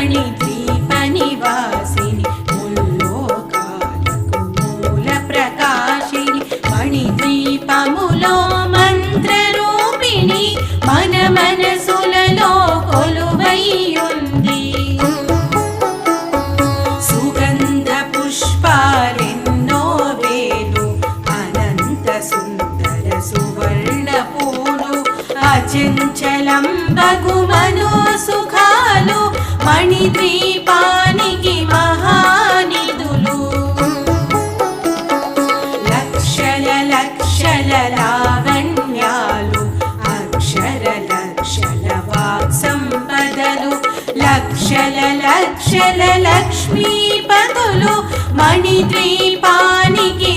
మణిద్వీప నివాసిని ముల్లోకాలకు మూల ప్రకాశిని మణిద్వీపములో మంత్రరూపిణి మన మనసులలో కొలువైయుంది. సుగంధ పుష్పాలెన్నో వేలు అనంత సుందర సువర్ణ పూలు అచంచలం బగు మనోసుఖాలు మణిద్వీపానికి మహానిధులు. లక్షల లక్షల లావణ్యాలు అక్షర లక్షల వాక్ సంపదలు లక్షల లక్షల లక్ష్మీపతులు మణిద్వీపానికి